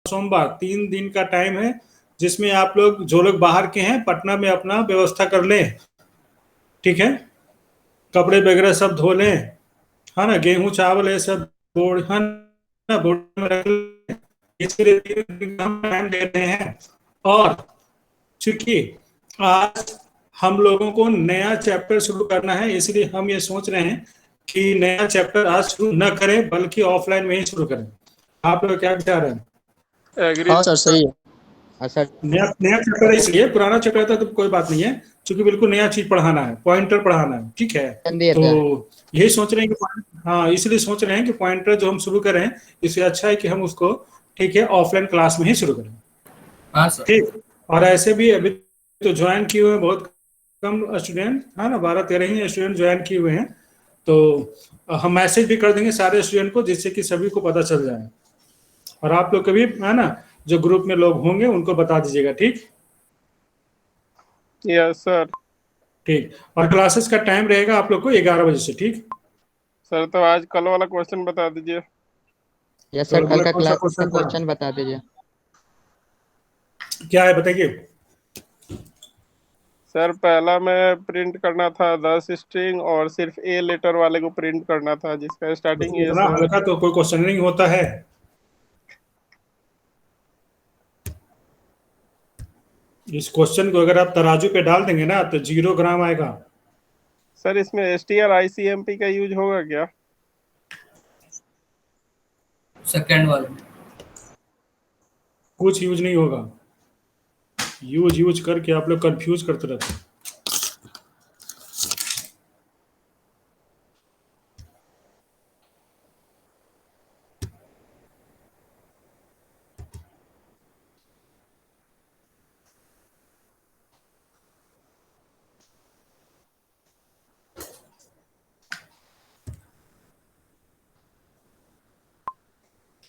सोमवार 3 दिन का टाइम है, जिसमें आप लोग जो लोग बाहर के हैं पटना में अपना व्यवस्था कर लें, ठीक है। कपड़े वगैरह सब धो लें, है ना। गेहूं चावल ये सब बोर्ड है ना, बोर्ड में रख लें। इसके लिए 3 दिन का हम टाइम दे रहे हैं। और चूंकि आज हम लोगों को नया चैप्टर शुरू करना है, इसलिए हम ये सोच रहे हैं कि नया चैप्टर आज शुरू न करें, बल्कि ऑफलाइन में ही शुरू करें। आप लोग क्या विचार है? एग्री। हाँ सर सही है। अच्छा नया नया चैप्टर है, इसलिए पुराना चैप्टर था तो कोई बात नहीं है, क्योंकि बिल्कुल नया चीज पढ़ाना है, पॉइंटर पढ़ाना है, ठीक है। दिया तो था। यही सोच रहे हैं कि हाँ, इसलिए सोच रहे हैं कि पॉइंटर जो हम शुरू करें, इससे अच्छा है कि हम उसको, ठीक है, ऑफलाइन क्लास में ही शुरू करें। हाँ सर। ठीक। और ऐसे भी अभी तो ज्वाइन किए हुए हैं बहुत कम स्टूडेंट, है ना, 12-13 ही स्टूडेंट ज्वाइन किए हुए हैं। तो हम मैसेज भी कर देंगे सारे स्टूडेंट को, जिससे कि सभी को पता चल जाए। और आप लोग कभी, है ना, जो ग्रुप में लोग होंगे उनको बता दीजिएगा, ठीक। Yes sir. ठीक। और क्लासेस का टाइम रहेगा आप लोग को 11 बजे से, ठीक। सर तो आज कल वाला क्वेश्चन बता दीजिए। यस तो सर, कल अगला का कौन सा क्लास का क्वेश्चन था? क्वेश्चन बता दीजिए। क्या है बताइए। सर पहला में प्रिंट करना था 10 स्ट्रिंग और सिर्फ ए लेटर वाले को प्रिंट करना था, जिसका स्टार्टिंग ए इतना से हो। हल्का तो कोई क्वेश्चन नहीं होता है। इस क्वेश्चन को अगर आप तराजू पे डाल देंगे ना तो 0 ग्राम आएगा। सर इसमें STR ICMP का यूज होगा क्या? सेकेंड वाले में कुछ यूज नहीं होगा। यूज करके आप लोग कंफ्यूज करते रहते हैं।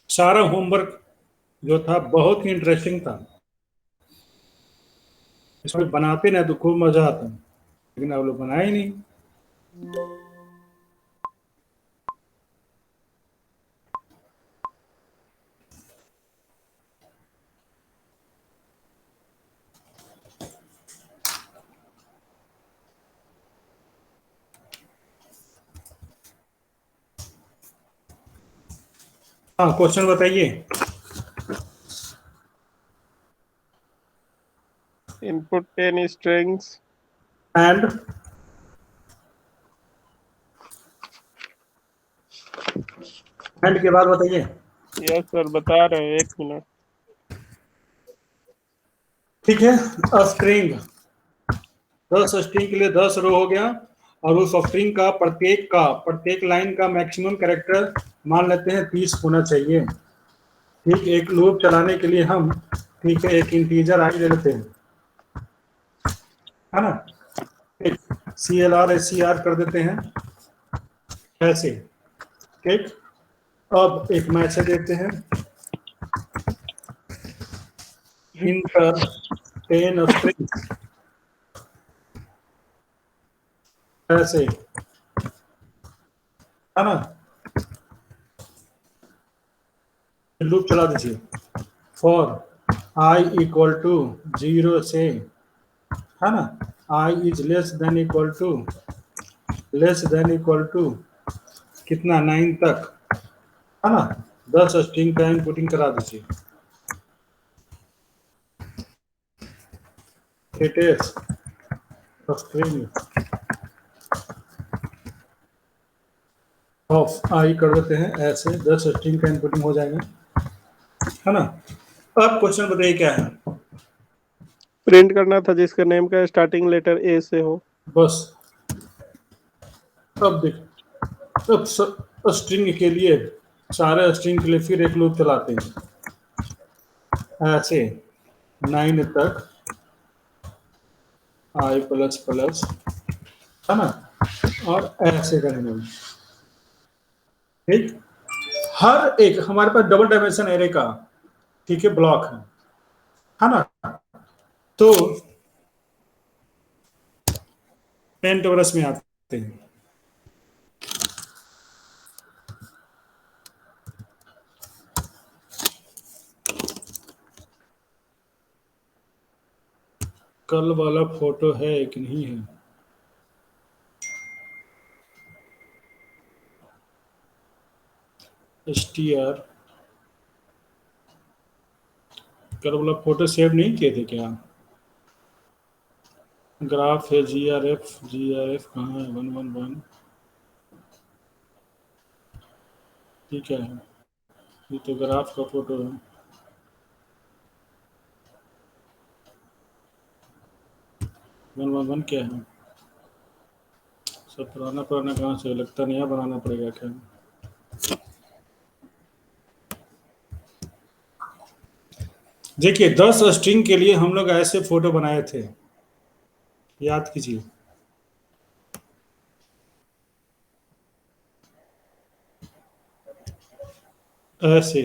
सारा होमवर्क जो था बहुत ही इंटरेस्टिंग था। इसमें बनाते ना तो खूब मजा आता, लेकिन आप लोग बनाए ही नहीं। हाँ, क्वेश्चन बताइए। इनपुट 10 स्ट्रिंग्स एंड के बाद बताइए। यस सर बता रहे हैं, 1 मिनट। ठीक है। स्ट्रिंग 10 स्ट्रिंग के लिए 10 रो हो गया। और उस स्ट्रिंग का प्रत्येक लाइन का मैक्सिमम कैरेक्टर मान लेते हैं 30 होना चाहिए। ठीक। एक लूप चलाने के लिए हम, ठीक है, एक इंटीजर आई ले लेते हैं, है ना। CLR SCR कर देते हैं ऐसे। ठीक। अब एक मैसेज देते हैं, इंटर 10 स्ट्रिंग ऐसे, है ना। लूप चला दीजिए। फॉर I इक्वल टू 0 से, है ना, I is less than equal to कितना, 9 तक, है ना। 10 स्ट्रिंग का इनपुटिंग करा दीजिए। इट इज स्ट्रिंग ऑफ आई कर देते हैं ऐसे, 10 स्ट्रिंग का इनपुटिंग हो जाएगा, है ना। अब क्वेश्चन बताइए क्या है। प्रिंट करना था जिसका नेम का स्टार्टिंग लेटर ए से हो। बस। अब देख, अब स्ट्रिंग के लिए, सारे स्ट्रिंग के लिए फिर एक लूप चलाते हैं ऐसे 9 तक, I प्लस प्लस, है ना। और ऐसे करेंगे। ठीक। हर एक हमारे पास डबल डायमेंशन एरे का, ठीक है, ब्लॉक है ना। तो पेंटोरस में आते हैं। कल वाला फोटो है कि नहीं है? STR कल वाला फोटो सेव नहीं किए थे क्या? ग्राफ है GRF कहाँ है? 111 ठीक है, ये तो ग्राफ का फोटो है। 111 क्या है? सब पुराना पुराना कहाँ से लगता, नया बनाना पड़ेगा क्या? देखिए 10 स्ट्रिंग के लिए हम लोग ऐसे फोटो बनाए थे, याद कीजिए। ऐसे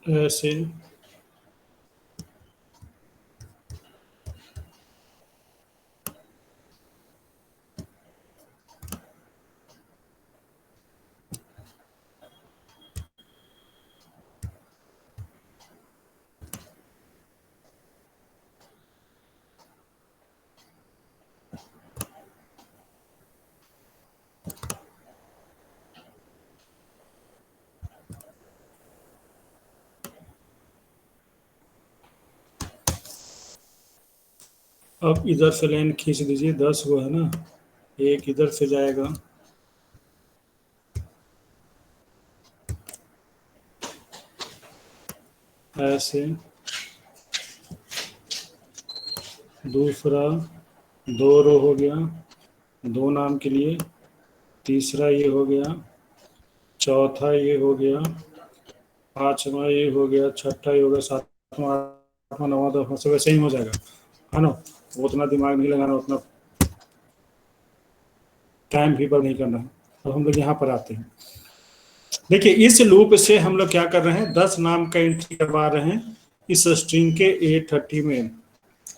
ऐसे अब इधर से लाइन खींच दीजिए, 10 वो है ना, एक इधर से जाएगा, ऐसे, दूसरा 2 रो हो गया 2 नाम के लिए, तीसरा ये हो गया, चौथा ये हो गया, पांचवा ये हो गया, छठा ये हो गया, सातवां आठवां नौवां 10वां, सब वैसे ही हो जाएगा, है ना। उतना दिमाग नहीं लगाना, उतना टाइम भी बर्बाद नहीं करना है। अब हम लोग यहाँ पर आते हैं। देखिए इस लूप से हम लोग क्या कर रहे हैं, 10 नाम का एंट्री करवा रहे हैं इस स्ट्रिंग के A30 में,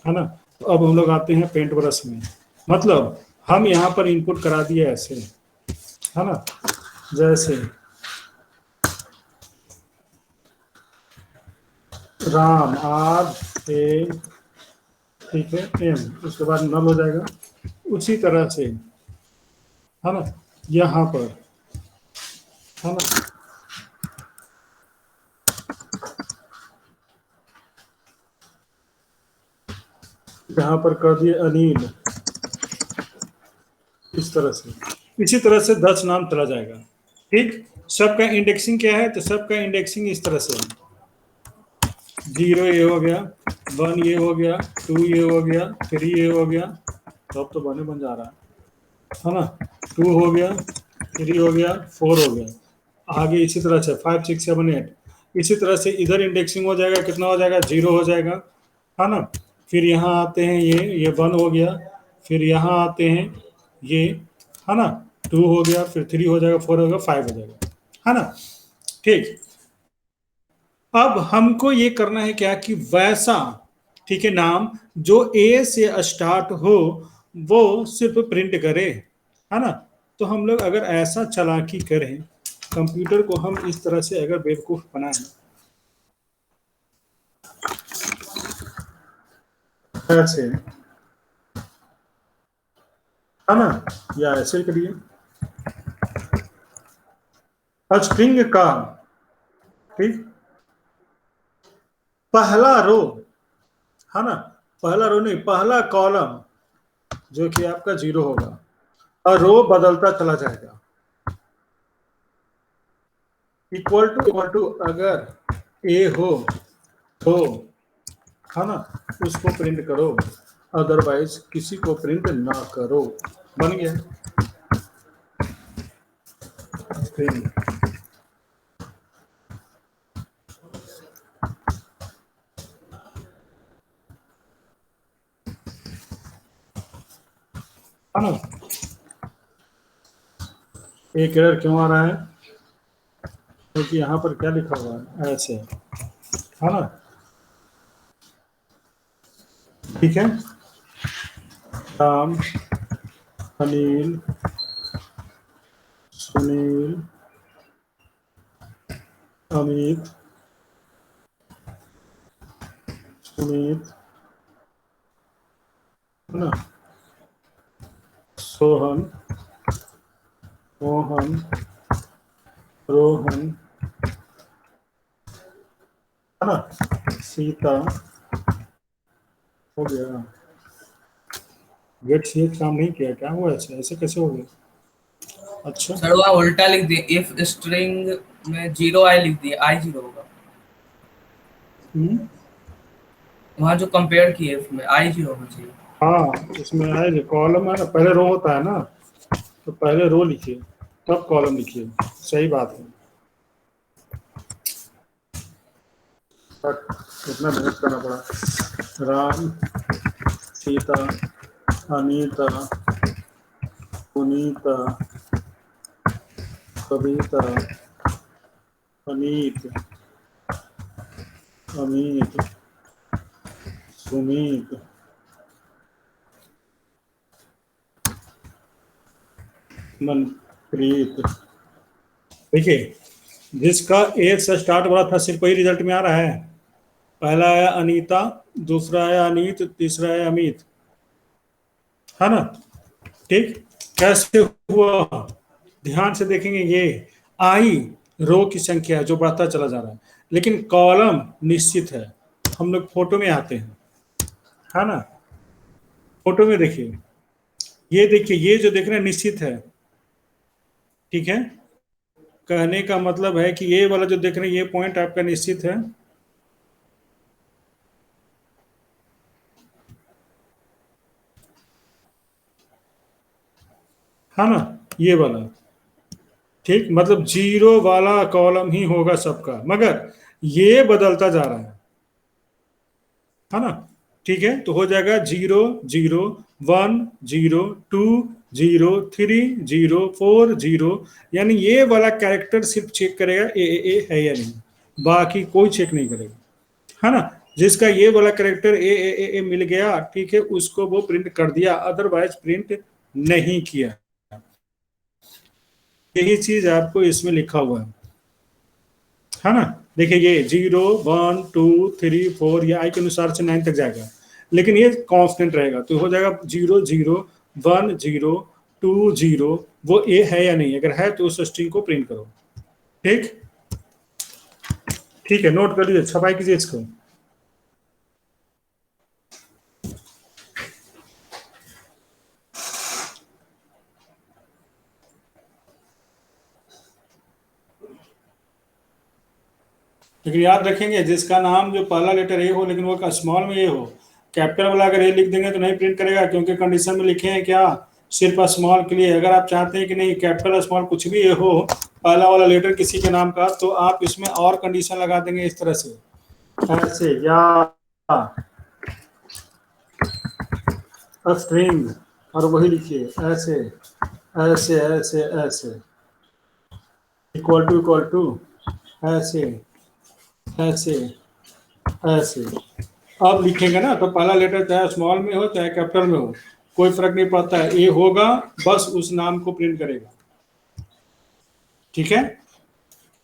है ना। तो अब हम लोग आते हैं पेंट ब्रश में, मतलब हम यहाँ पर इनपुट करा दिए ऐसे, है ना, जैसे राम RA, ठीक है, M, उसके बाद नल हो जाएगा। उसी तरह से, है ना, यहाँ पर, है ना, यहाँ पर कर दिए अनिल, इस तरह से, इसी तरह से 10 नाम चला जाएगा। ठीक, सबका इंडेक्सिंग क्या है, तो सबका इंडेक्सिंग इस तरह से, 0 ये हो गया, 1 ये हो गया, 2 ये हो गया, 3 ये हो गया, तो अब तो बन जा रहा है ना, 2 हो गया, 3 हो गया, 4 हो गया, आगे इसी तरह से 5 6 7 8, इसी तरह से इधर इंडेक्सिंग हो जाएगा, कितना हो जाएगा, 0 हो जाएगा, है ना। फिर यहाँ आते हैं ये 1 हो गया, फिर यहाँ आते हैं ये, है ना, 2 हो गया, फिर 3 हो जाएगा, 4 हो गया, 5 हो जाएगा, है ना। ठीक, अब हमको ये करना है क्या कि वैसा, ठीक है, नाम जो A से स्टार्ट हो वो सिर्फ प्रिंट करे, है ना। तो हम लोग अगर ऐसा चालाकी करें, कंप्यूटर को हम इस तरह से अगर बेवकूफ बनाएं, ऐसे, है ना, या ऐसे करिए, स्ट्रिंग का, ठीक, पहला रो, है ना, पहला रो नहीं, पहला कॉलम जो कि आपका 0 होगा, और रो बदलता चला जाएगा, इक्वल टू अगर A हो तो, है ना, उसको प्रिंट करो, अदरवाइज किसी को प्रिंट ना करो। बन गया प्रिंट, है ना। एक एरर क्यों आ रहा है, क्योंकि यहाँ पर क्या लिखा हुआ है, ऐसे, है ना, ठीक है। राम, अनिल, सुनील, अमित, सुमित, है ना, सोहन, मोहन, रोहन, है ना, सीता, हो गया। गेट सी काम नहीं किया क्या हुआ? ऐसे ऐसे कैसे हो गया? अच्छा, सर वहाँ उल्टा लिख दिए, इफ स्ट्रिंग में 0 i लिख दिए, i 0 होगा। वहाँ जो कंपेयर किए if में i 0 होना चाहिए। हाँ इसमें है जो कॉलम है ना, पहले रो होता है ना, तो पहले रो लिखिए तब कॉलम लिखिए, सही बात है। बट इतना मेहनत करना पड़ा। राम, सीता, अनीता, पुनीता, कविता, अनीत, अमित, सुमित, मनप्रीत। देखिए जिसका ए से स्टार्ट हो रहा था सिर्फ वही रिजल्ट में आ रहा है। पहला है अनीता, दूसरा है अनीत, तीसरा है अमित, है ना। ठीक, कैसे हुआ ध्यान से देखेंगे। ये आई रो की संख्या है जो बढ़ता चला जा रहा है, लेकिन कॉलम निश्चित है। हम लोग फोटो में आते हैं, है ना। फोटो में देखिए, ये देखिए, ये जो देख रहे हैं निश्चित है। ठीक है, कहने का मतलब है कि ये वाला जो देख रहे हैं ये पॉइंट आपका निश्चित है ना, ये वाला। ठीक, मतलब 0 वाला कॉलम ही होगा सबका, मगर ये बदलता जा रहा है ना। ठीक है, तो हो जाएगा 0 0 1 0 2 0 3 0 4 0। यानी ये वाला कैरेक्टर सिर्फ चेक करेगा ए है या नहीं, बाकी कोई चेक नहीं करेगा, है ना। जिसका ये वाला कैरेक्टर ए मिल गया, ठीक है, उसको वो प्रिंट कर दिया, अदरवाइज प्रिंट नहीं किया। यही चीज आपको इसमें लिखा हुआ है ना। देखिए ये 0 1 2 3 4 ये आई के अनुसार से 9 तक जाएगा, लेकिन ये कांस्टेंट रहेगा, तो हो जाएगा 0 0 1 0 2 0। वो ए है या नहीं, अगर है तो उस स्ट्रिंग को प्रिंट करो। ठीक, ठीक है, नोट कर लीजिए, छपाई कीजिए इसको। लेकिन याद रखेंगे जिसका नाम जो पहला लेटर ए हो लेकिन वो स्मॉल में ए हो, कैपिटल वाला अगर ए लिख देंगे तो नहीं प्रिंट करेगा, क्योंकि कंडीशन में लिखे हैं क्या, सिर्फ स्मॉल के लिए। अगर आप चाहते हैं कि नहीं कैपिटल स्मॉल कुछ भी ए हो, पहला वाला लेटर किसी के नाम का, तो आप इसमें और कंडीशन लगा देंगे इस तरह से, ऐसे, या स्ट्रिंग, और वही लिखिए ऐसे ऐसे ऐसे ऐसे, इक्वल टू ऐसे ऐसे ऐसे। अब लिखेंगे ना तो पहला लेटर चाहे स्मॉल में हो चाहे कैपिटल में हो, कोई फर्क नहीं पड़ता है, ए होगा, बस उस नाम को प्रिंट करेगा। ठीक है,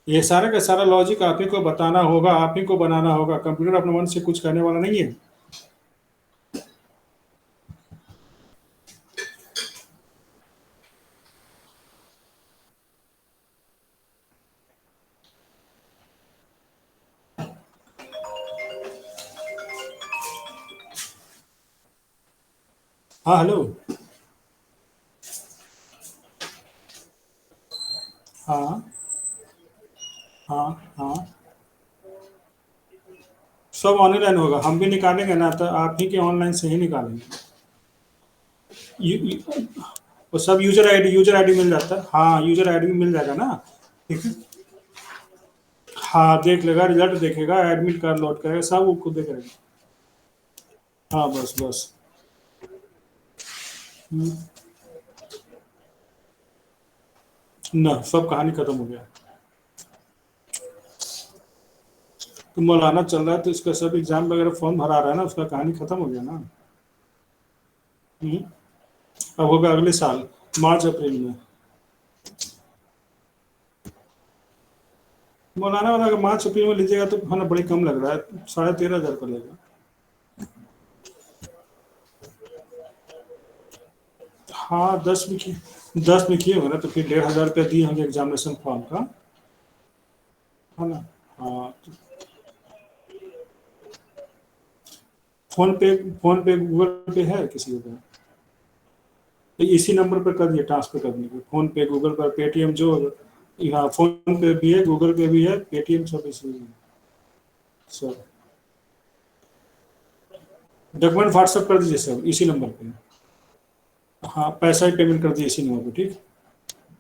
ये सारा का सारा लॉजिक आप ही को बताना होगा, आप ही को बनाना होगा, कंप्यूटर अपने मन से कुछ करने वाला नहीं है। हाँ हेलो, हाँ हाँ हाँ, सब ऑनलाइन होगा, हम भी निकालेंगे ना, तो आप ही के ऑनलाइन से ही निकालेंगे। वो सब यूजर आईडी मिल जाता है, हाँ यूजर आईडी मिल जाएगा ना। ठीक है, हाँ देख लेगा, रिजल्ट देखेगा, एडमिट कार्ड लोड करेगा, सब वो खुद करेगा। हाँ बस बस। ना सब कहानी खत्म हो गया। तो मौलाना चल रहा है तो इसका सब एग्जाम वगैरह फॉर्म भरा रहा है ना, उसका कहानी खत्म हो गया ना। अब होगा अगले साल मार्च अप्रैल में। मौलाना वाला अगर मार्च अप्रैल में लीजिएगा तो है ना बड़ी कम लग रहा है, 13,500 का लेगा। हाँ 10 में किए होंगे ना, तो फिर 1,500 रुपया दिए होंगे एग्जामिनेशन फॉर्म का, है ना। हाँ फोन पे गूगल पे है किसी के पास? तो इसी नंबर पर कर दिए ट्रांसफर करने को, फोन पे गूगल पर पेटीएम जो, हाँ फोन पे भी है गूगल पे भी है पेटीएम सब इसी में सब। डॉक्यूमेंट व्हाट्सएप कर दीजिए सब इसी नंबर पे। हाँ पैसा ही पेमेंट कर दिए इसी नंबर पे, ठीक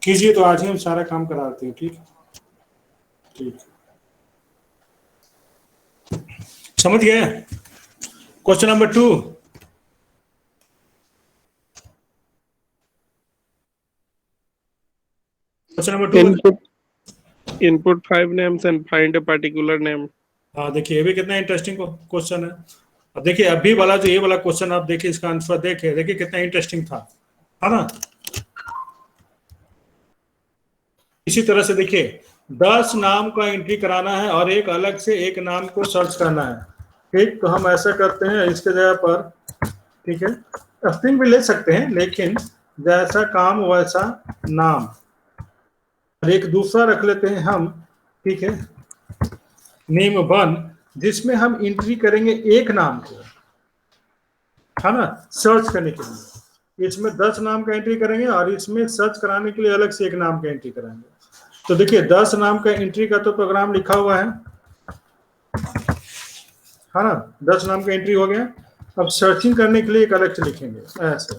कीजिए, तो आज ही हम सारा काम करा देते हैं, ठीक ठीक। समझ गए? Question number 2, question number 2। Input 5 names and find a particular name. हाँ देखिए ये भी कितना इंटरेस्टिंग क्वेश्चन है। अब देखिए अभी वाला जो ये वाला क्वेश्चन आप देखिए, इसका आंसर देखिए कितना इंटरेस्टिंग था, है ना। इसी तरह से देखिए 10 नाम का एंट्री कराना है और एक अलग से एक नाम को सर्च करना है, ठीक। तो हम ऐसा करते हैं इसके जगह पर, ठीक है, स्ट्रिंग भी ले सकते हैं, लेकिन जैसा काम वैसा नाम, और एक दूसरा रख लेते हैं हम, ठीक है, नेम 1, जिसमें हम एंट्री करेंगे एक नाम को, है ना, सर्च करने के लिए। इसमें 10 नाम का एंट्री करेंगे और इसमें सर्च कराने के लिए अलग से एक नाम का एंट्री कराएंगे। तो देखिए 10 नाम का एंट्री का तो प्रोग्राम लिखा हुआ है ना, 10 नाम का एंट्री हो गया। अब सर्चिंग करने के लिए एक अलग से लिखेंगे ऐसे,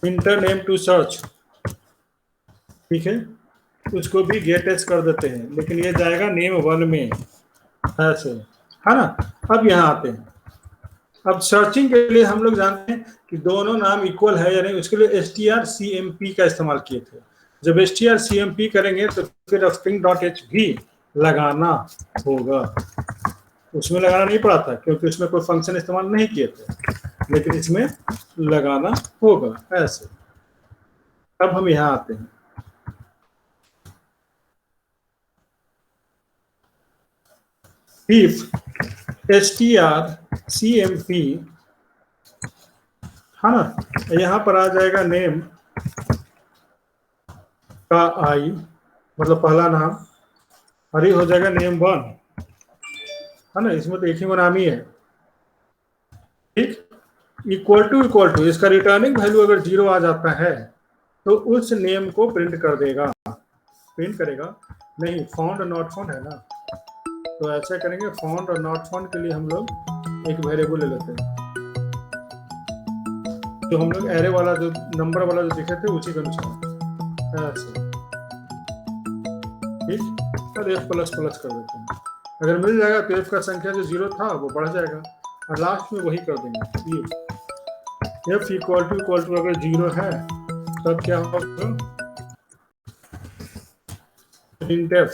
इंटर नेम टू सर्च, ठीक है, उसको भी गेट एच कर देते हैं, लेकिन ये जाएगा नेम 1 में ऐसे, है ना। अब यहाँ आते हैं, अब सर्चिंग के लिए हम लोग जानते हैं कि दोनों नाम इक्वल है या नहीं, उसके लिए strcmp का इस्तेमाल किए थे। जब strcmp करेंगे तो फिर string.h भी लगाना होगा, उसमें लगाना नहीं पड़ा था क्योंकि उसमें कोई फंक्शन इस्तेमाल नहीं किए थे, लेकिन इसमें लगाना होगा ऐसे। अब हम यहाँ आते हैं, if strcmp, है ना, यहाँ पर आ जाएगा नेम का आई, मतलब पहला नाम, और ये हो जाएगा नेम 1, है ना, इसमें तो एक ही नाम ही है, ठीक। इक्वल टू इसका रिटर्निंग वैल्यू अगर 0 आ जाता है तो उस नेम को प्रिंट कर देगा, प्रिंट करेगा नहीं, फाउंड और नॉट फाउंड है ना, तो ऐसा करेंगे। फाउंड और नॉट फाउंड के लिए हम लोग एक वेरिएबल ले लेते हैं, जो हम लोग एरे वाला जो नंबर वाला जो लिखे थे उसी के अनुसार ऐसे, ठीक। और f प्लस प्लस कर देते हैं, अगर मिल जाएगा तो f का संख्या जो 0 था वो बढ़ जाएगा, और लास्ट में वही कर देंगे। f इक्वल टू अगर 0 है तब क्या होगा, printf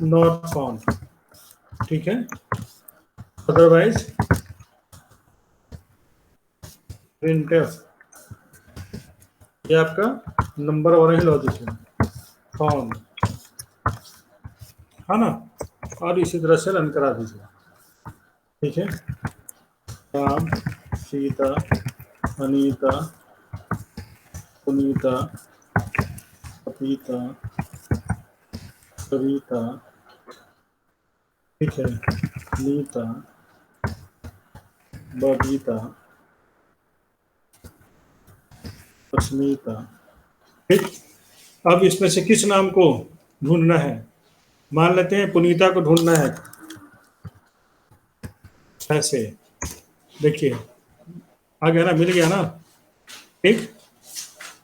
नॉट फाउंड, ठीक है, अदरवाइज printf, ये आपका नंबर वाला ही लॉजिक है, फाउंड, है ना। और इसी तरह से रन करा दीजिए, ठीक है। राम, सीता, अनीता, पुनीता, पपीता, कविता, ठीक है, नीता, बबीता, अस्मिता, ठीक। अब इसमें से किस नाम को ढूंढना है, मान लेते हैं पुनीता को ढूंढना है ऐसे, देखिए आ गया ना, मिल गया ना, ठीक।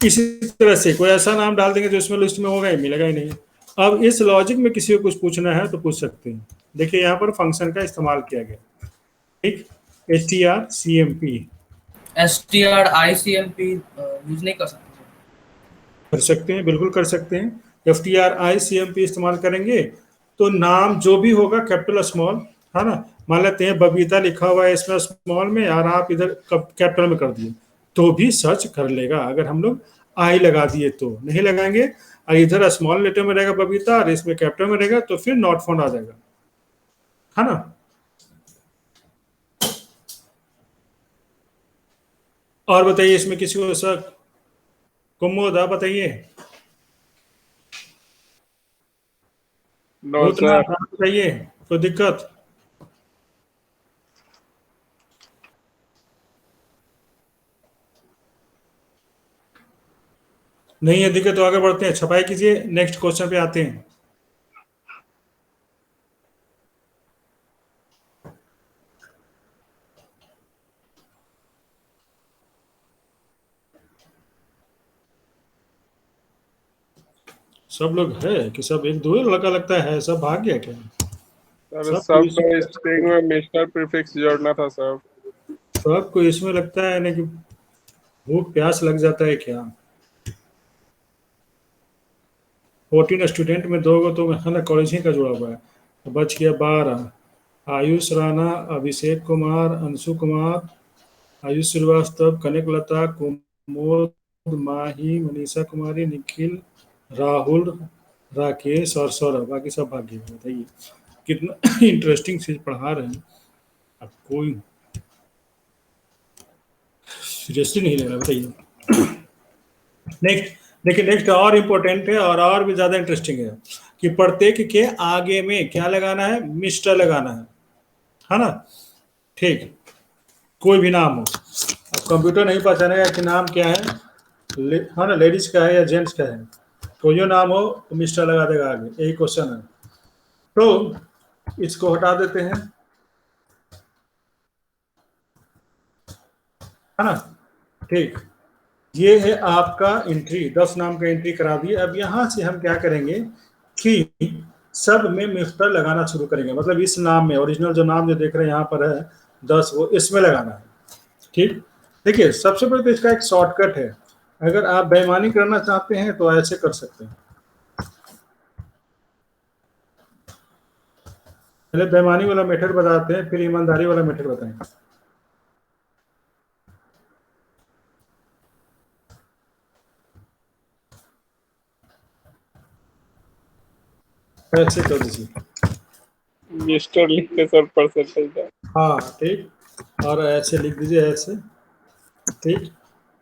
इसी तरह से कोई ऐसा नाम डाल देंगे जो इसमें लिस्ट में होगा ही, मिलेगा ही नहीं। अब इस लॉजिक में किसी को कुछ पूछना है तो पूछ सकते हैं, देखिए यहाँ पर फंक्शन का इस्तेमाल किया गया, ठीक, strcmp, stricmp यूज नहीं कर सकते? कर सकते हैं, बिल्कुल कर सकते हैं। FTRICMP इस्तेमाल करेंगे तो नाम जो भी होगा कैपिटल स्मॉल, है ना। मान लेते हैं बबीता लिखा हुआ है इसमें स्मॉल में और आप इधर कैपिटल में कर दिए तो भी सर्च कर लेगा। अगर हम लोग आई लगा दिए तो नहीं लगाएंगे, और इधर स्मॉल लेटर में रहेगा बबीता और इसमें कैपिटल में रहेगा तो फिर नॉट फाउंड आ जाएगा, है ना। और बताइए इसमें किसी को शक? कुमोद आप बताइए। No Bhutnath sir. आप बताइए, कोई दिक्कत? नहीं है दिक्कत तो आगे बढ़ते हैं, छपाई कीजिए, नेक्स्ट क्वेश्चन पे आते हैं। सब लोग है कि सब एक दो लड़का लगता है, सब भाग गया क्या? सर सबको सब स्ट्रिंग में मिस्टर प्रीफिक्स जोड़ना था सर। सबको इसमें लगता है ना कि भूख प्यास लग जाता है क्या? 14 स्टूडेंट में 2 तो है ना कॉलेज ही का जुड़ा हुआ है, तो बच गया 12। आयुष राणा, अभिषेक कुमार, अंशु कुमार, आयुष श्रीवास्तव, कनक लता, कुमोद, माही, मनीषा कुमारी, निखिल, राहुल, राकेश और सौरभ, बाकी सब भाग्य। बताइए कितना इंटरेस्टिंग चीज पढ़ा रहे हैं, अब कोई सीरियसली नहीं ले रहा। बताइए नेक्स्ट। देखिए नेक्स्ट और इम्पोर्टेंट है और भी ज्यादा इंटरेस्टिंग है कि प्रत्येक के आगे में क्या लगाना है? मिस्टर लगाना है ना। ठीक, कोई भी नाम हो, अब कंप्यूटर नहीं पहचानेगा कि नाम क्या है, है ना, लेडीज का है या जेंट्स का है, कोई जो नाम हो तो मिस्टर लगा देगा आगे, यही क्वेश्चन है। तो इसको हटा देते हैं, है ना। ठीक, ये है आपका एंट्री, 10 नाम का एंट्री करा दिए। अब यहां से हम क्या करेंगे कि सब में मिस्टर लगाना शुरू करेंगे, मतलब इस नाम में ओरिजिनल जो नाम जो देख रहे हैं यहाँ पर है 10, वो इसमें लगाना है। ठीक, देखिए सबसे पहले तो इसका एक शॉर्टकट है, अगर आप बेईमानी करना चाहते हैं तो ऐसे कर सकते हैं। पहले बेईमानी वाला मेथड बताते हैं, फिर ईमानदारी वाला मेथड बताएंगे। ऐसे कर दीजिए, मिस्टर लिख के सर परसेंटेज। हाँ ठीक, और ऐसे लिख दीजिए ऐसे, ठीक,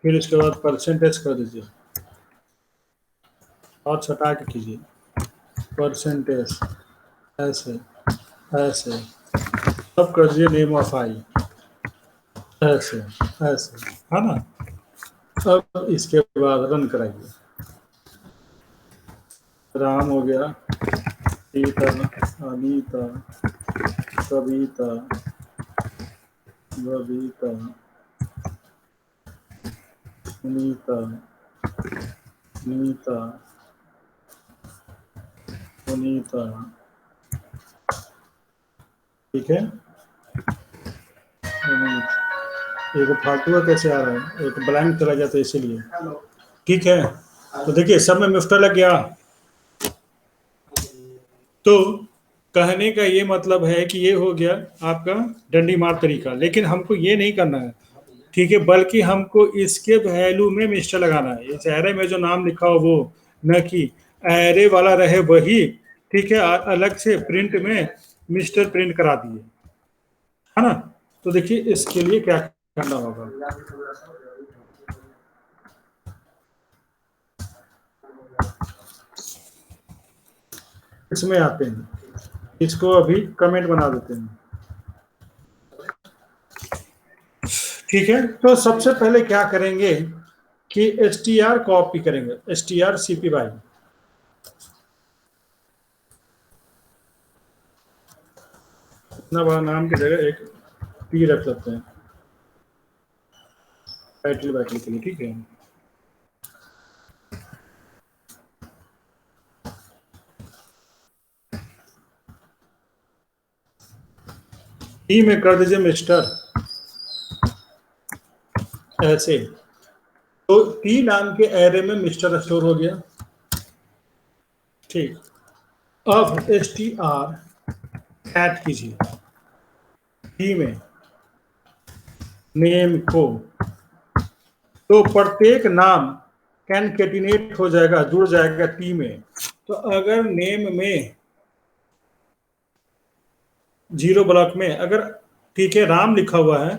फिर उसके बाद परसेंटेज कर दीजिए और छटा के कीजिए परसेंटेज, ऐसे ऐसे सब कर दीजिए, नेम ऑफ आई ऐसे ऐसे, है ना। अब इसके बाद रन कराइए। राम हो गया, सीता, अनीता, कविता, बबीता, सुनीता, नीता, सुनीता, ठीक है। एक फालतू कैसे आ रहा है, एक ब्लैंक चला जाता है इसीलिए, ठीक है। तो देखिए सब में मिफ्टर लग गया। तो कहने का ये मतलब है कि ये हो गया आपका डंडी मार तरीका, लेकिन हमको ये नहीं करना है, ठीक है, बल्कि हमको इसके वैल्यू में मिस्टर लगाना है। इस एरे में जो नाम लिखा हो वो, न कि एरे वाला रहे वही, ठीक है। अलग से प्रिंट में मिस्टर प्रिंट करा दिए, है ना। तो देखिए इसके लिए क्या करना होगा, इसमें आते हैं, इसको अभी कमेंट बना देते हैं, ठीक है। तो सबसे पहले क्या करेंगे कि str कॉपी करेंगे, strcpy, इतना बड़ा नाम की जगह एक p रख सकते हैं टाइटल बैटल के लिए, ठीक है। ई में कर दीजिए मिस्टर ऐसे, तो टी नाम के एरे में मिस्टर स्टोर हो गया। ठीक, अब एस टी आर ऐड कीजिए टी में नेम को, तो प्रत्येक नाम कैनकेटिनेट हो जाएगा, जुड़ जाएगा टी में। तो अगर नेम में 0 ब्लॉक में अगर ठीक है राम लिखा हुआ है,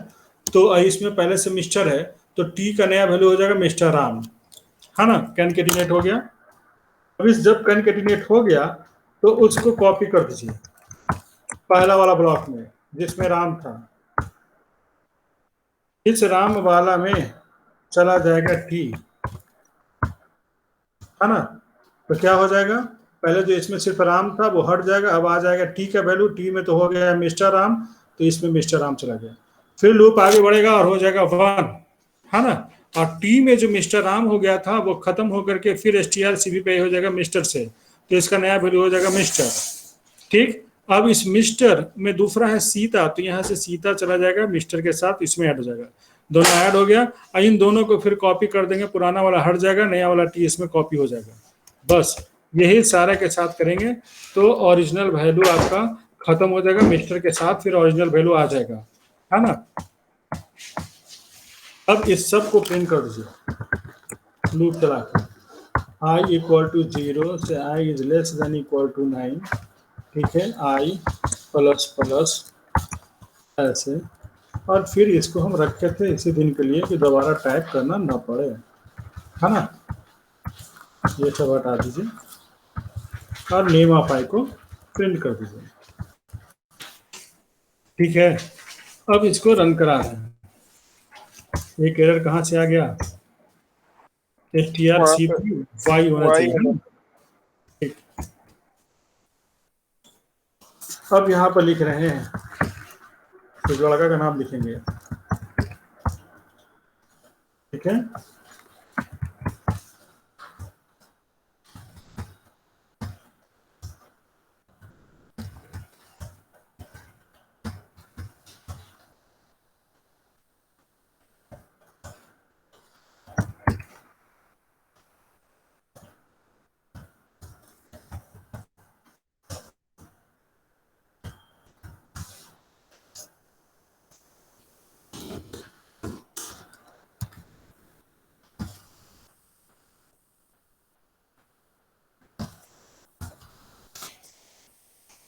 तो इसमें पहले से मिस्टर है, तो टी का नया वैल्यू हो जाएगा मिस्टर राम, है ना, कैनकेटिनेट हो गया। अब इस जब कैनकेटिनेट हो गया तो उसको कॉपी कर दीजिए पहला वाला ब्लॉक में जिसमें राम था, इस राम वाला में चला जाएगा टी, है ना। तो क्या हो जाएगा, पहले जो इसमें सिर्फ राम था वो हट जाएगा, अब आ जाएगा टी का वैल्यू, टी में तो हो गया मिस्टर राम, तो इसमें मिस्टर राम चला गया। फिर लूप आगे बढ़ेगा और हो जाएगा 1, है ना। और टी में जो मिस्टर राम हो गया था वो खत्म होकर के फिर STR CP पे हो जाएगा मिस्टर से, तो इसका नया वैल्यू हो जाएगा मिस्टर। ठीक, अब इस मिस्टर में दूसरा है सीता, तो यहाँ से सीता चला जाएगा मिस्टर के साथ, इसमें ऐड हो जाएगा, दोनों ऐड हो गया। इन दोनों को फिर कॉपी कर देंगे, पुराना वाला हट जाएगा, नया वाला टी इसमें कॉपी हो जाएगा। बस यही सारे के साथ करेंगे तो ओरिजिनल वैल्यू आपका खत्म हो जाएगा मिस्टर के साथ, फिर ओरिजिनल वैल्यू आ जाएगा, है ना। अब इस सब को प्रिंट कर दीजिए लूप चला कर, i = 0 से i <= 9, ठीक है, i प्लस ऐसे, और फिर इसको हम रखे थे इसी दिन के लिए कि दोबारा टाइप करना ना पड़े, है ना। ये सब हटा दीजिए और नेम ऑफ आई को प्रिंट कर दीजिए, ठीक है। अब इसको रन करा है, एक एरर कहाँ से आ गया, STR होना चाहिए ना। ठीक, अब यहाँ पर लिख रहे हैं तो जो लड़का का नाम लिखेंगे, ठीक है।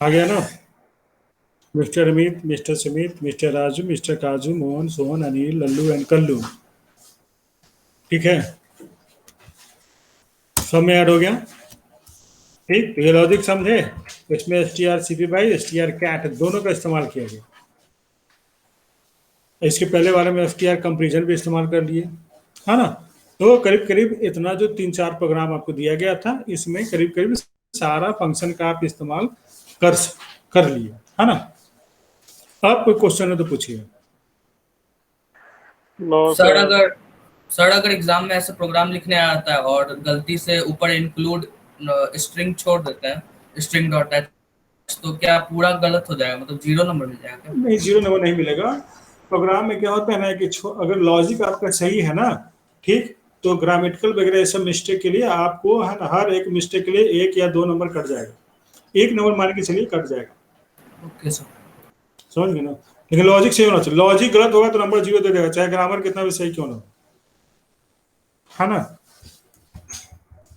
आ गया ना, mister Amit, mister Sumit, mister Raju, mister काजू, मोहन, सोहन, अनिल, लल्लू एंड कल्लू, ठीक है, सब में ऐड हो गया। ठीक, तो ये लॉजिक समझे, इसमें STR CP by STR cat दोनों का इस्तेमाल किया गया। इसके पहले वाले में STR कंपेरिजन भी इस्तेमाल कर लिए, है ना। तो करीब करीब इतना जो 3-4 प्रोग्राम आपको दिया गया था, इसमें करीब करीब सारा फंक्शन का आप इस्तेमाल कर लिए, है ना। आप कोई क्वेश्चन है तो पूछिए। सर अगर एग्जाम में ऐसा प्रोग्राम लिखने आता है और गलती से ऊपर इंक्लूड स्ट्रिंग छोड़ देते हैं, स्ट्रिंग डॉट एच, तो क्या पूरा गलत हो जाएगा, मतलब 0 नंबर मिल जाएगा क्या? नहीं, 0 नंबर नहीं मिलेगा। प्रोग्राम में क्या होता है ना कि अगर लॉजिक आपका सही है ना, ठीक, तो ग्रामेटिकल वगैरह सब मिस्टेक के लिए आपको, है ना, हर एक मिस्टेक के लिए 1 या 2 नंबर कट जाएगा, 1 नंबर मान के चलिए कट जाएगा। ओके सर, समझ गए ना। लेकिन लॉजिक सही होना चाहिए, लॉजिक गलत होगा तो नंबर 0 दे देगा, चाहे ग्रामर कितना भी सही क्यों ना हो, है ना।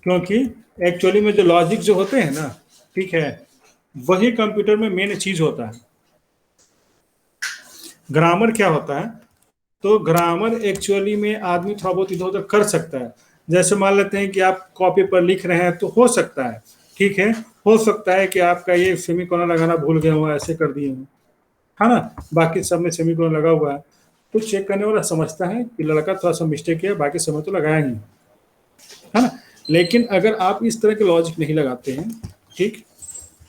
क्योंकि एक्चुअली में जो लॉजिक जो होते हैं ना, ठीक है, वही कंप्यूटर में मेन चीज होता है। ग्रामर क्या होता है, तो ग्रामर एक्चुअली में आदमी थोड़ा बहुत इधर उधर कर सकता है। जैसे मान लेते हैं कि आप कॉपी पर लिख रहे हैं तो हो सकता है, ठीक है, हो सकता है कि आपका ये सेमीकोलन लगाना भूल गए हो, ऐसे कर दिए हो, है ना, बाकी सब में सेमीकोलन लगा हुआ है, तो चेक करने वाला समझता है कि लड़का थोड़ा सा मिस्टेक किया, बाकी समय तो लगाया ही, है ना। लेकिन अगर आप इस तरह के लॉजिक नहीं लगाते हैं, ठीक,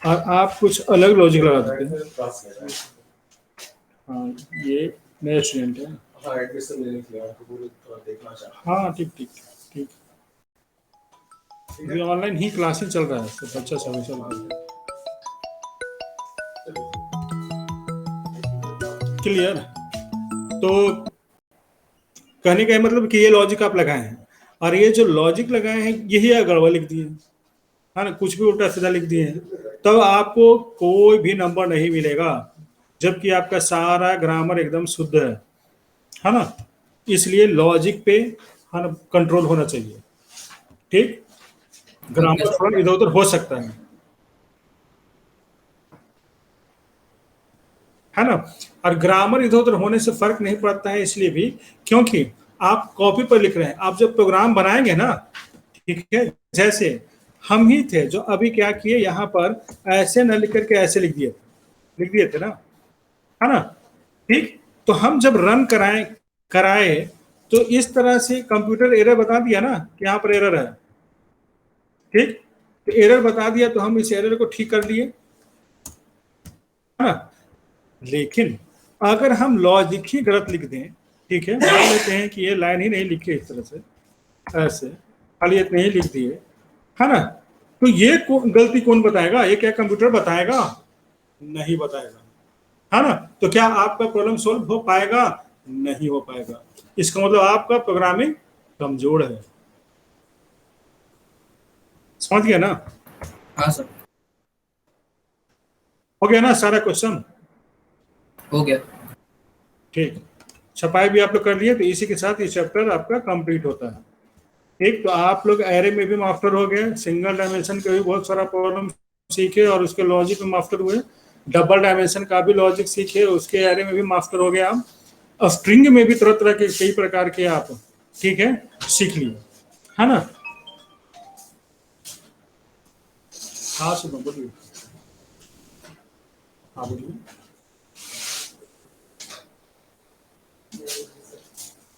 और आप कुछ अलग लॉजिक लगा देते हैं, हाँ, ये नया स्टूडेंट है, हाँ, ठीक ठीक ठीक, ये ऑनलाइन ही क्लासेस चल रहा है, सब अच्छा समय चल रहा है। क्लियर। तो कहने का मतलब कि ये लॉजिक आप लगाए हैं, और ये जो लॉजिक लगाए हैं यही गड़बड़ लिख दिए, है ना, कुछ भी उल्टा सीधा लिख दिए तब आपको कोई भी नंबर नहीं मिलेगा, जबकि आपका सारा ग्रामर एकदम शुद्ध है ना। इसलिए लॉजिक पे है ना कंट्रोल होना चाहिए, ठीक। ओके ग्रामर थोड़ा सर। इधर उधर हो सकता है ना। और ग्रामर इधर उधर होने से फर्क नहीं पड़ता है, इसलिए भी क्योंकि आप कॉपी पर लिख रहे हैं, आप जब प्रोग्राम बनाएंगे ना, ठीक है, जैसे हम ही थे जो अभी क्या किए यहाँ पर ऐसे न लिख करके ऐसे लिख दिए थे ना, है ना, ठीक। तो हम जब रन कराए कराए तो इस तरह से कंप्यूटर एरर बता दिया ना कि यहाँ पर एरर है, ठीक। तो एरर बता दिया तो हम इस एरर को ठीक कर लिए, है ना। लेकिन अगर हम लॉजिक ही गलत लिख दें, ठीक है, मान लेते हैं कि ये लाइन ही नहीं लिखी इस तरह से, ऐसे खाली इतने ही लिख दिए, है ना, तो ये गलती कौन बताएगा? ये क्या कंप्यूटर बताएगा? नहीं बताएगा, है ना। तो क्या आपका प्रॉब्लम सोल्व हो पाएगा? नहीं हो पाएगा। इसका मतलब आपका प्रोग्रामिंग कमजोर है। समझ गया ना? हाँ सर। हो गया ना सारा क्वेश्चन? हो गया। ठीक, छपाई भी आप लोग कर लिए, तो इसी के साथ ये चैप्टर आपका कंप्लीट होता है, ठीक। तो आप लोग एरे में भी मास्टर हो गए, सिंगल डायमेंशन के भी बहुत सारा प्रॉब्लम सीखे और उसके लॉजिक में मास्टर हुए, डबल डायमेंशन का भी लॉजिक सीखे, उसके एरे में भी मास्टर हो गए आप, और स्ट्रिंग में भी तरह तरह के कई प्रकार के आप, ठीक है, सीख लिए, है ना। हाँ सुनो, बोलिए। हाँ बोलिए।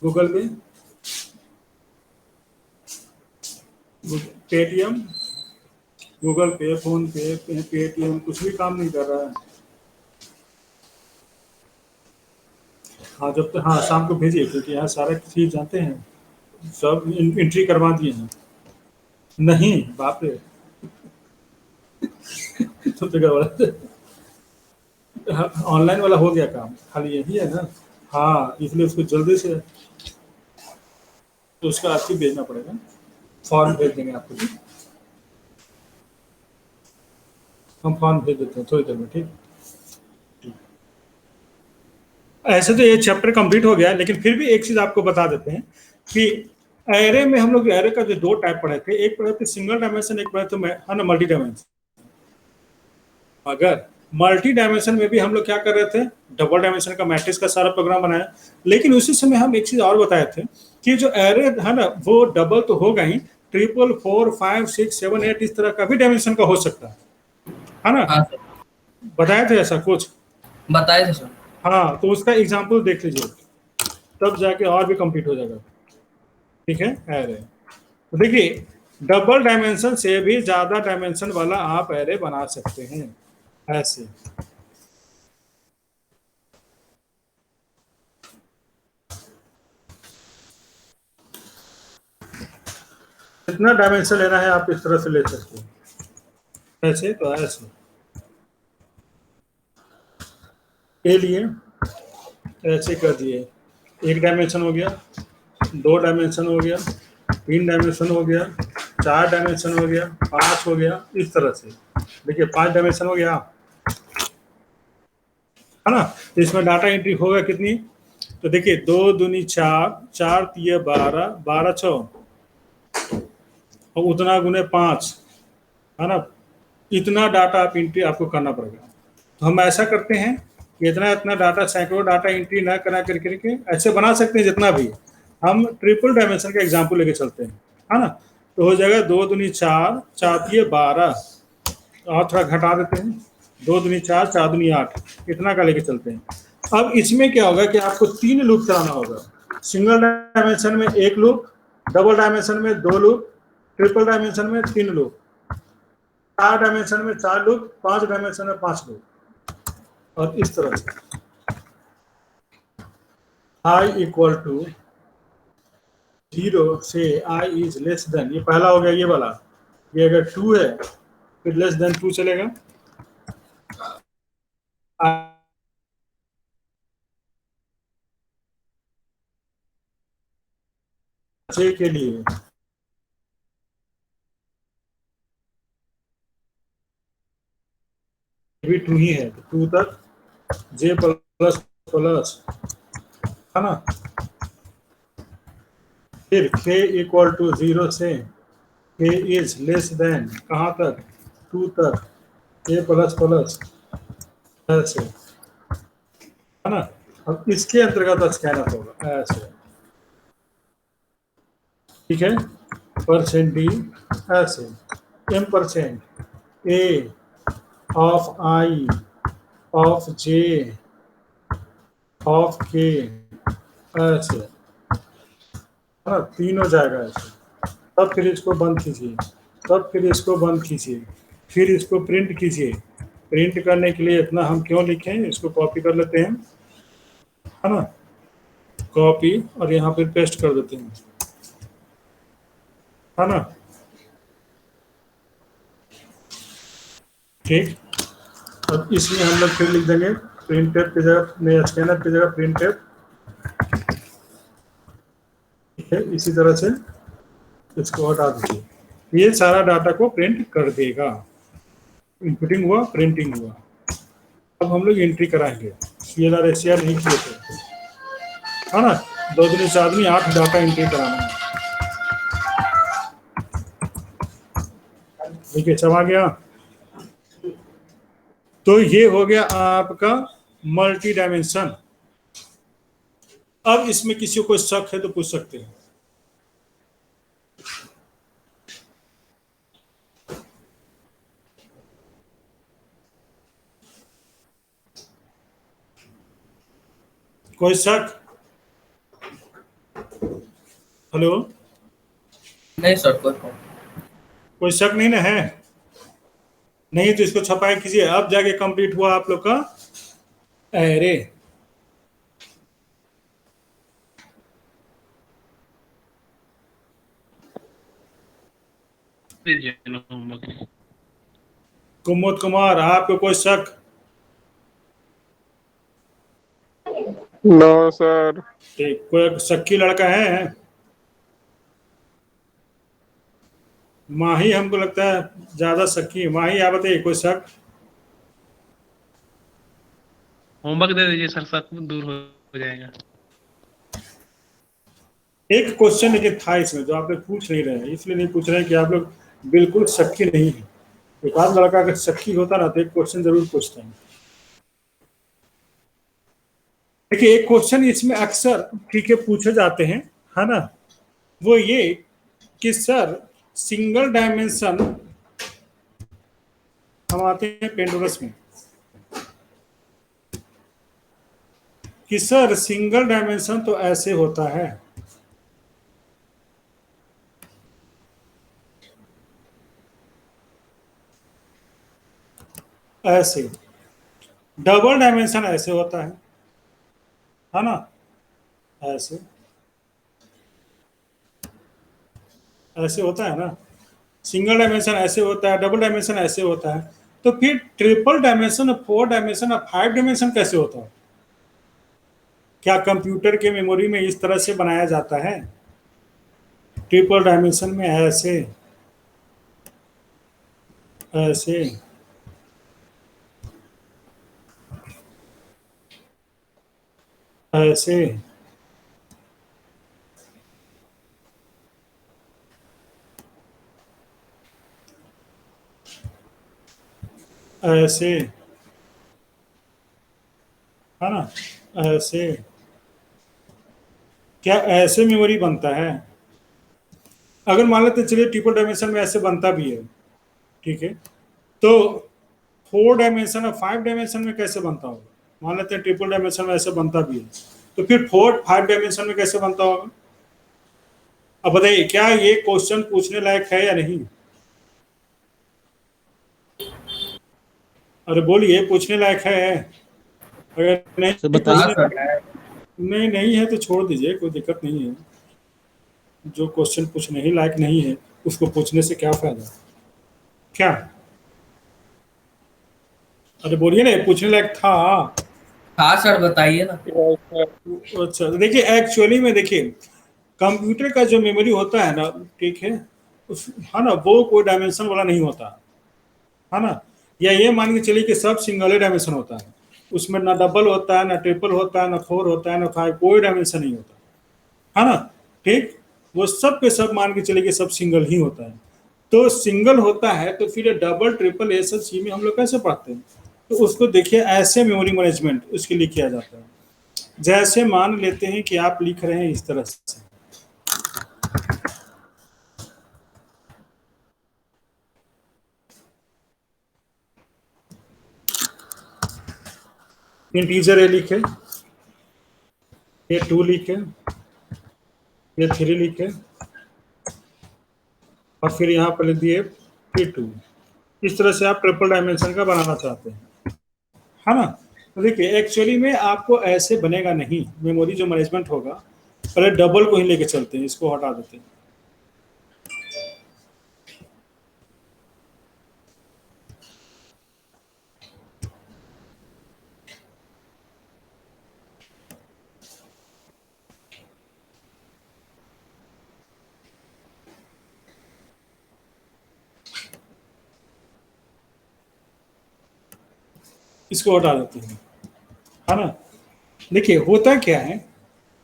गूगल पे, पेटीएम, गूगल पे, फोन पे, पेटीएम कुछ भी काम नहीं कर रहा है। हाँ जब तक, हाँ शाम को भेजिए, क्योंकि यहाँ सारा चीज जानते हैं, सब एंट्री करवा दिए हैं। नहीं बाप रे, सब जगह वाला ऑनलाइन वाला हो गया काम, खाली यही है ना। हाँ इसलिए उसको जल्दी से, तो उसका आपको भेजना पड़ेगा, फॉर्म भेज देंगे आपको, ठीक। हम फॉर्म भेज देते हैं थोड़ी देर में, ठीक। ऐसे तो ये चैप्टर कंप्लीट हो गया, लेकिन फिर भी एक चीज आपको बता देते हैं कि एरे में हम लोग एरे का जो दो टाइप पढ़े थे, एक पढ़े थे सिंगल डायमेंशन, एक पढ़े थे है ना मल्टी डायमेंशन। अगर मल्टी डायमेंशन में भी हम लोग क्या कर रहे थे, डबल डायमेंशन का मैट्रिक्स का सारा प्रोग्राम बनाया, लेकिन उसी समय हम एक चीज और बताए थे कि जो एरे है ना वो डबल तो होगा ही, ट्रिपल, 4, 5, 6, 7, 8 इस तरह का भी डायमेंशन का हो सकता है ना। हाँ सर। बताए थे ऐसा कुछ? बताए थे सर। हाँ तो उसका एग्जाम्पल देख लीजिए, तब जाके और भी कंप्लीट हो जाएगा, ठीक है। एरे तो देखिए, डबल डायमेंशन से भी ज्यादा डायमेंशन वाला आप एरे बना सकते हैं ऐसे। कितना डायमेंशन लेना है आप इस तरह से ले सकते हैं, ऐसे तो ऐसे के लिए ऐसे कर दिए, एक डायमेंशन हो गया, दो डायमेंशन हो गया, तीन डायमेंशन हो गया, चार डायमेंशन हो गया, पांच हो गया, इस तरह से। देखिए 5 डायमेंशन हो गया, है ना। तो इसमें डाटा एंट्री होगा कितनी, तो देखिए 2 दूनी 4, 4 तिये 12, 12 छो और उतना गुने 5, है ना। इतना डाटा आप एंट्री आपको करना पड़ेगा। तो हम ऐसा करते हैं कि इतना इतना डाटा, सैकड़ों डाटा एंट्री ना करा करके ऐसे बना सकते हैं जितना भी। हम ट्रिपल डायमेंशन का एग्जाम्पल लेके चलते हैं, है ना। तो हो जाएगा 2 दूनी 4, 4 तिये 12, और थोड़ा घटा देते हैं, 2 दूनी 4, 4 दूनी 8, इतना का लेके चलते हैं। अब इसमें क्या होगा कि आपको 3 लूप चलाना होगा, सिंगल डायमेंशन में 1 लूप, डबल डायमेंशन में 2 लूप, ट्रिपल डायमेंशन में 3 लूप, 4 डायमेंशन में 4 लूप, 5 डायमेंशन में 5 लूप, और इस तरह से i इक्वल टू 0 से i इज लेस देन, ये पहला हो गया ये वाला, ये अगर 2 है फिर लेस देन 2 चलेगा, के लिए भी 2 ही है, 2 तक j प्लस प्लस, है ना। फिर k इक्वल टू 0 से k इज लेस देन कहाँ तक, 2 तक a प्लस प्लस ऐसे, है ना। अब इसके अंतर्गत स्कैनर होगा ऐसे, ठीक है। परसेंट डी ऐसे, m percent a of i of j of k ऐसे, है ना। 3 हो जाएगा ऐसे। तब फिर इसको बंद कीजिए, तब फिर इसको बंद कीजिए, फिर इसको प्रिंट कीजिए। प्रिंट करने के लिए इतना हम क्यों लिखें, इसको कॉपी कर लेते हैं, है ना। कॉपी और यहाँ पे पेस्ट कर देते हैं, है ना। ठीक। अब इसमें हम लोग फिर लिख देंगे प्रिंटेड की जगह में, स्कैनर की जगह प्रिंटेड, ठीक है। इसी तरह से इसको हटा दीजिए, ये सारा डाटा को प्रिंट कर देगा। इनपुटिंग हुआ, प्रिंटिंग हुआ। अब हम लोग एंट्री कराएंगे, CLR SCR नहीं किए थे, है ना। 2 दिन से आदमी 8 डाटा एंट्री कराना है। देखिए सब आ गया। तो ये हो गया आपका मल्टी डायमेंशन। अब इसमें किसी को शक है तो पूछ सकते हैं। कोई शक? हेलो, नहीं सर, कोई शक नहीं ना है? नहीं तो इसको छपाई कीजिए। अब जाके कंप्लीट हुआ आप लोग का एरे। कुमुद कुमार, आपको कोई शक? No sir. ठीक, कोई शक्की लड़का है? माही हमको लगता है ज्यादा शक्की। माही आप बताइए, कोई शक? होमवर्क दे दीजिए सर, सब दूर हो जाएगा। एक क्वेश्चन लेकिन था इसमें जो आप लोग पूछ नहीं रहे हैं, इसलिए नहीं पूछ रहे हैं कि आप लोग बिल्कुल शक्की नहीं है। एक आध लड़का अगर शक्की होता ना तो एक क्वेश्चन जरूर पूछता है। देखिए एक क्वेश्चन इसमें अक्सर ठीक है पूछे जाते हैं, है ना। वो ये कि सर सिंगल डायमेंशन, हम आते हैं पेंडुलस में, कि सर सिंगल डायमेंशन तो ऐसे होता है, ऐसे। डबल डायमेंशन ऐसे होता है ना, ऐसे, ऐसे होता है ना। सिंगल डायमेंशन ऐसे होता है, डबल डायमेंशन ऐसे होता है। तो फिर ट्रिपल डायमेंशन, 4 डायमेंशन और 5 डायमेंशन कैसे होता है? क्या कंप्यूटर के मेमोरी में इस तरह से बनाया जाता है? ट्रिपल डायमेंशन में ऐसे, ऐसे, ऐसे, ऐसे, है ना, ऐसे। क्या ऐसे मेमोरी बनता है? अगर मान लेते चलिए ट्रिपल डायमेंशन में ऐसे बनता भी है, ठीक है। तो 4 डायमेंशन और 5 डायमेंशन में कैसे बनता होगा? मान लेते हैं ट्रिपल डायमेंशन में ऐसे बनता भी है, तो फिर 4-5 डायमेंशन में कैसे बनता होगा? अब बताइए क्या ये क्वेश्चन पूछने लायक है या नहीं? अरे बोलिए, पूछने लायक है? अगर नहीं सर बताइए। नहीं नहीं है तो छोड़ दीजिए, कोई दिक्कत नहीं है। जो क्वेश्चन पूछने ही लायक नहीं है उसको पूछने से क्या फायदा? क्या? अरे बोलिए ना, पूछने लायक था। हाँ सर, बताइए ना। अच्छा देखिए, एक्चुअली में देखिए कंप्यूटर का जो मेमोरी होता है ना, ठीक है, है ना, वो कोई डायमेंशन वाला नहीं होता, है ना। या ये मान के चलिए कि सब सिंगल डायमेंशन होता है, उसमें ना डबल होता है, ना ट्रिपल होता है, ना 4 होता है, ना 5, कोई डायमेंशन नहीं होता है ना। ठीक, वो सब के सब मान के चलिए कि सब सिंगल ही होता है। तो सिंगल होता है तो फिर डबल ट्रिपल ए सब सी में हम लोग कैसे पढ़ते हैं? तो उसको देखिए ऐसे मेमोरी मैनेजमेंट उसके लिए किया जाता है। जैसे मान लेते हैं कि आप लिख रहे हैं इस तरह से, इंटीजर ए लिखे, ये 2 लिखे, ये 3 लिखे, और फिर यहाँ पर लिख दिए फिर 2। इस तरह से आप ट्रिपल डायमेंशन का बनाना चाहते हैं, है ना। तो देखिए एक्चुअली में आपको ऐसे बनेगा नहीं, मेमोरी जो मैनेजमेंट होगा पहले डबल को ही लेके चलते हैं, इसको हटा देते हैं। इसको हटा देते हैं, है ना। देखिए होता क्या है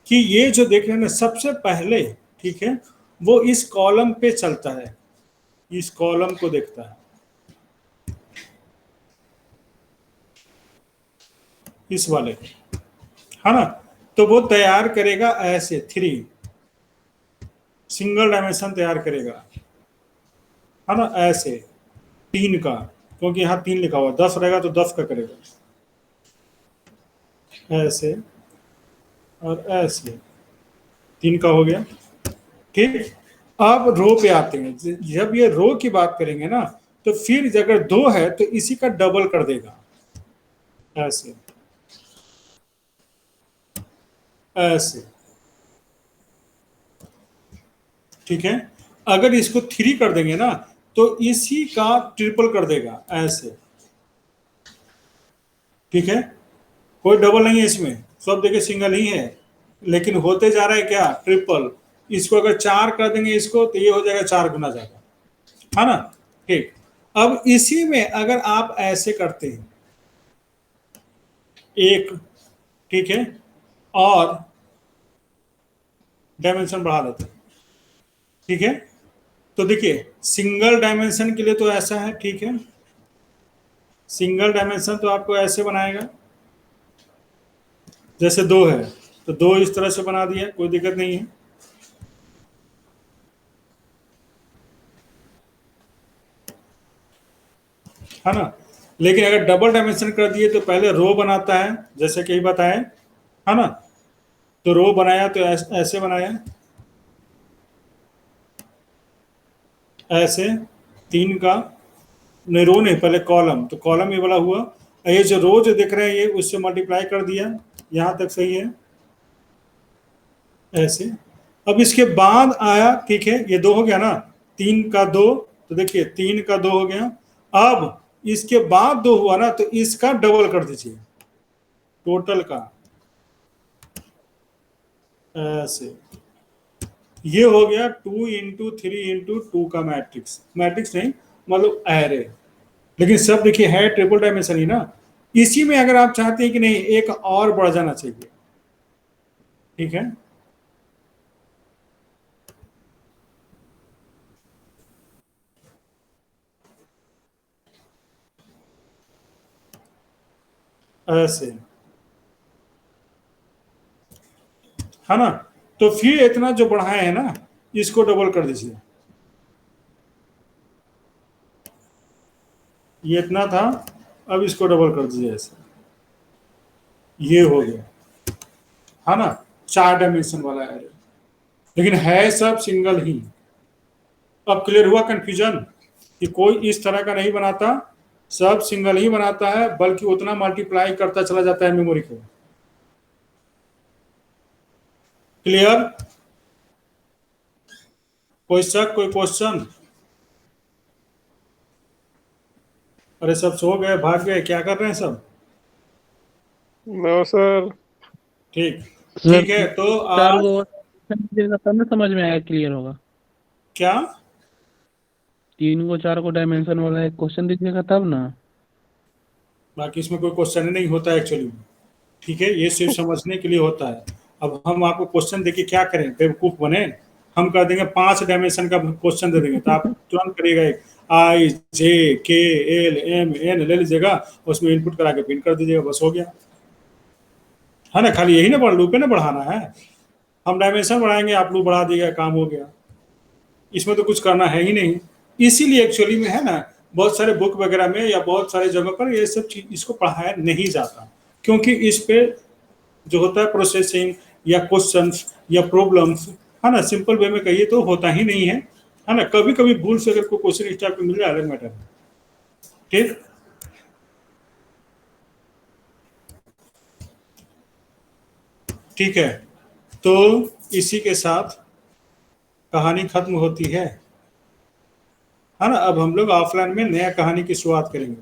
कि ये जो देख रहे हैं ना सबसे पहले, ठीक है, वो इस कॉलम पे चलता है, इस कॉलम को देखता है, इस वाले को, है ना। तो वो तैयार करेगा ऐसे 3 सिंगल डायमेंशन तैयार करेगा, है ना, ऐसे 3 का, क्योंकि यहाँ 3 लिखा हुआ, 10 रहेगा तो 10 का करेगा, ऐसे और ऐसे, 3 का हो गया। ठीक, अब रो पे आते हैं। जब ये रो की बात करेंगे ना तो फिर अगर 2 है तो इसी का डबल कर देगा, ऐसे ऐसे, ठीक है। अगर इसको 3 कर देंगे ना तो इसी का ट्रिपल कर देगा, ऐसे, ठीक है। कोई डबल नहीं है इसमें, सब देखिए सिंगल ही है, लेकिन होते जा रहा है क्या, ट्रिपल। इसको अगर 4 कर देंगे इसको तो ये हो जाएगा 4 गुना ज्यादा, है ना। ठीक, अब इसी में अगर आप ऐसे करते हैं 1, ठीक है, और डायमेंशन बढ़ा देते हैं, ठीक है। तो देखिए सिंगल डायमेंशन के लिए तो ऐसा है, ठीक है, सिंगल डायमेंशन तो आपको ऐसे बनाएगा, जैसे 2 है तो 2 इस तरह से बना दिया, कोई दिक्कत नहीं है, है ना। लेकिन अगर डबल डायमेंशन कर दिए तो पहले रो बनाता है, जैसे कि बताएं, है ना। तो रो बनाया तो ऐसे बनाया, ऐसे 3 का, नहीं रो नहीं, पहले कॉलम, तो कॉलम ये वाला हुआ, ये जो रो जो देख रहे हैं ये उससे मल्टीप्लाई कर दिया, यहां तक सही है, ऐसे। अब इसके बाद आया, ठीक है, ये 2 हो गया ना, 3 का 2, तो देखिए 3 का 2 हो गया। अब इसके बाद 2 हुआ ना तो इसका डबल कर दीजिए, टोटल का, ऐसे। ये हो गया 2 इंटू 3 इंटू 2 का मैट्रिक्स, मैट्रिक्स नहीं मतलब एरे, लेकिन सब देखिए है ट्रिपल डायमेंशन ही ना। इसी में अगर आप चाहते हैं कि नहीं एक और बढ़ जाना चाहिए, ठीक है, ऐसे, है ना। तो फिर इतना जो बढ़ाए है ना इसको डबल कर दीजिए, ये इतना था, अब इसको डबल कर दीजिए ऐसे, ये हो गया, है ना, 4 डायमेंशन वाला एरे, लेकिन है सब सिंगल ही। अब क्लियर हुआ कंफ्यूजन कि कोई इस तरह का नहीं बनाता, सब सिंगल ही बनाता है, बल्कि उतना मल्टीप्लाई करता चला जाता है मेमोरी को। क्लियर, कोई शक, कोई क्वेश्चन? अरे सब सो गए, भाग गए, क्या कर रहे हैं सब? No sir. ठीक, सर ठीक है। तो 4 आज को तब ना समझ में आएगा, क्लियर होगा। क्या, 3 को 4 को डायमेंशन वाला एक क्वेश्चन दीजिएगा तब ना। बाकी इसमें कोई क्वेश्चन नहीं होता है एक्चुअली में। ठीक है, ये सिर्फ समझने के लिए होता है। अब हम आपको क्वेश्चन देके क्या करें, बेवकूफ बने? हम कर देंगे 5 डायमेंशन का क्वेश्चन दे देंगे तो आप तुरंत करिएगा, एक आई जे के एल एम एन ले लीजिएगा, उसमें इनपुट करा के प्रिंट कर दीजिएगा, बस हो गया। है ना, खाली यही ना लूप है ना बढ़ाना है। हम डायमेंशन बढ़ाएंगे, आप लूप बढ़ा दीजिएगा, काम हो गया। इसमें तो कुछ करना है ही नहीं। इसीलिए एक्चुअली में है ना, बहुत सारे बुक वगैरह में या बहुत सारे जगह पर ये सब चीज इसको पढ़ाया नहीं जाता, क्योंकि इस पे जो होता है प्रोसेसिंग या क्वेश्चंस या प्रॉब्लम्स, है ना, सिंपल वे में कहिए तो होता ही नहीं है ना। कभी कभी भूल से अगर कोई क्वेश्चन इस टाइप पे मिल जाए अलग मैटर है। ठीक, ठीक है, तो इसी के साथ कहानी खत्म होती है ना। अब हम लोग ऑफलाइन में नया कहानी की शुरुआत करेंगे।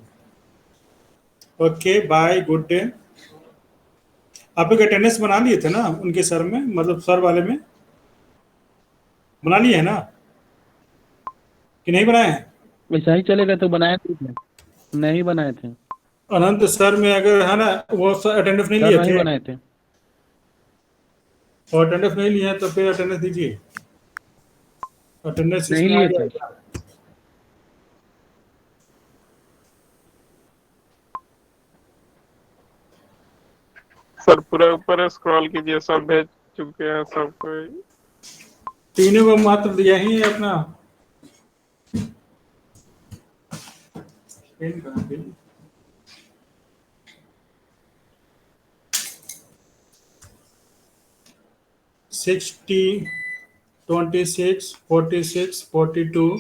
Okay bye, good day. आप लोग अटेंडेंस बना लिए थे ना उनके सर में, मतलब सर वाले में बना लिए है ना, कि नहीं बनाए हैं? वैसा ही चलेगा तो बनाए थे, नहीं बनाए थे अनंत सर में अगर है ना, वो सर अटेंडेंस नहीं सर, लिए नहीं थे, बनाए थे। और अटेंडेंस नहीं लिए हैं तो फिर अटेंडेंस दीजिए। अटेंडेंस नहीं इसमें आ लिए थे। जाएगा। सर पूरा ऊपर स्क्रॉल कीजिए, सब भेज चुके हैं सबको। तीनों को मात्र दिया ही है अपना। पेन कहाँ पे? 60, 26, 46, 42,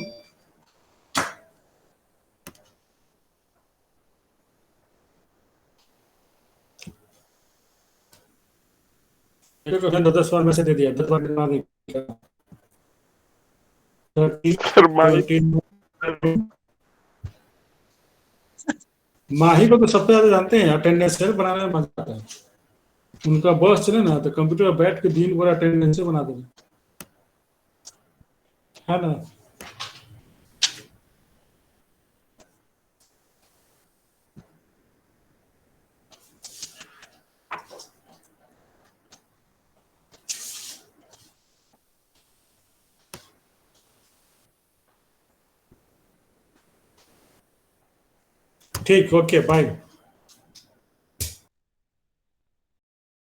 क्वेश्चन 10 बार में से दे दिया, 10 बार बना देगा। 30, सर माही 20, माही को तो सबसे ज्यादा जानते हैं, अटेंडेंस बनाने में मजा आता है। उनका बॉस चले ना तो कंप्यूटर पर बैठ के दिन भर अटेंडेंस बना देंगे, है ना। ठीक, ओके बाय।